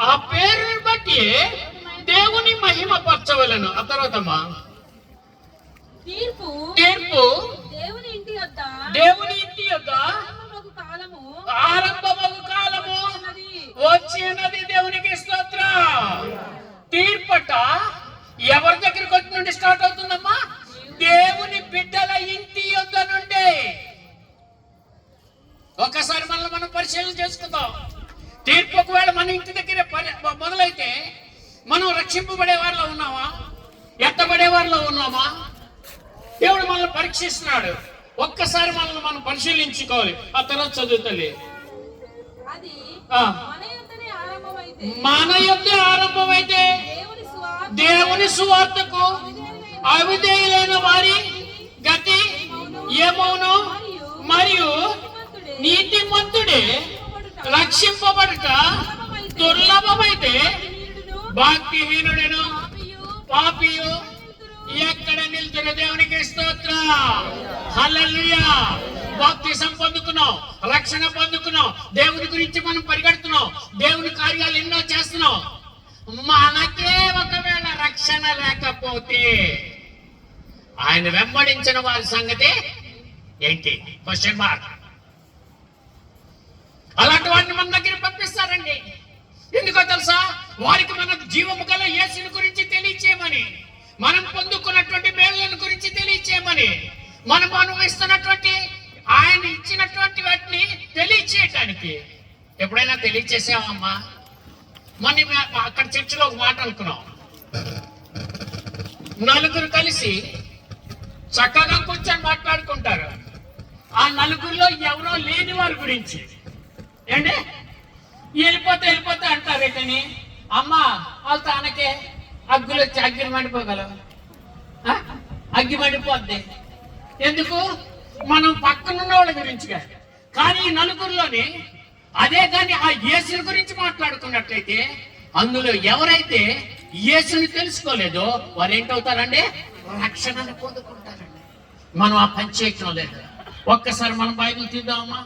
ఆ పేరుని బట్టి దేవుని మహిమ పరచవలను. ఆ తర్వాతమ్మా తీర్పు దేవుని ఇంటి యొద్ద ఆరంభమగు కాలము వచ్చినది. దేవునికి స్తోత్రం. తీర్పట ఎవరి దగ్గరికి వచ్చి నుండి స్టార్ట్ అవుతుందమ్మా? దేవుని బిడ్డల ఇంటి యొద్ద నుండి. ఒకసారి మనల్ని మనం పరిశీలన చేసుకుందాం. తీర్పు ఒకవేళ మన ఇంటి దగ్గర మొదలైతే మనం రక్షింపబడే వారిలో ఉన్నామా? ఎత్తబడే వారిలో ఉన్నామా? దేవుడు మనల్ని పరీక్షిస్తున్నాడు. ఒక్కసారి మనల్ని మనం పరిశీలించుకోవాలి. ఆ తర్వాత చదువుతలే మన యొద్ద ఆరంభమైతే దేవుని సువార్తకు అవిధేయులైన వారి గతి ఏమవును? మరియు నీతిమంతుడే రక్షింపబడుట దుర్లభమైతే భక్తిహీనుడను పాపియు ఎక్కడ నిల్చున్న దేవునికి స్తోత్రం. హల్లెలూయా. బాప్తిసం పొందుకున్నాం, రక్షణ పొందుకున్నాం, దేవుని గురించి మనం పరిగెడుతున్నాం, దేవుని కార్యాలు ఎన్నో చేస్తున్నాం. మనకే ఒకవేళ రక్షణ లేకపోతే ఆయన వెంబడించిన వారి సంగతి ఏంటి? Question mark. అలాంటి వారిని మన దగ్గర పంపిస్తారండి. ఎందుకో తెలుసా? వారికి మన జీవము గల యేసుని గురించి తెలియచేయమని, మనం పొందుకున్నటువంటి మేళ్లను గురించి తెలియచేయమని, మనం అనుభవిస్తున్నటువంటి ఆయన ఇచ్చినటువంటి వాటిని తెలియచేయటానికి. ఎప్పుడైనా తెలియచేసావమ్మా? మన అక్కడ చర్చిలో ఒక మాట అనుకున్నాం. నలుగురు కలిసి చక్కగా కూర్చొని మాట్లాడుకుంటారు. ఆ నలుగురిలో ఎవరో లేని వారి గురించి ఏంటే వెళ్ళిపోతే అంటారేటని. అమ్మ వాళ్ళతో అనకే అగ్గులు వచ్చి అగ్గిని మండిపోగలవు, అగ్గి మండిపోద్ది. ఎందుకు? మనం పక్కనున్న వాళ్ళ గురించి కాదు. కానీ ఈ నలుగురిలోని అదే కానీ ఆ యేసుని గురించి మాట్లాడుకున్నట్లయితే అందులో ఎవరైతే యేసుని తెలుసుకోలేదో వారు ఏంటవుతారండి? రక్షణను పొందుకుంటారండి. మనం ఆ పని చేయటం లేదు. ఒక్కసారి మనం బైబిల్ తీద్దామమ్మా.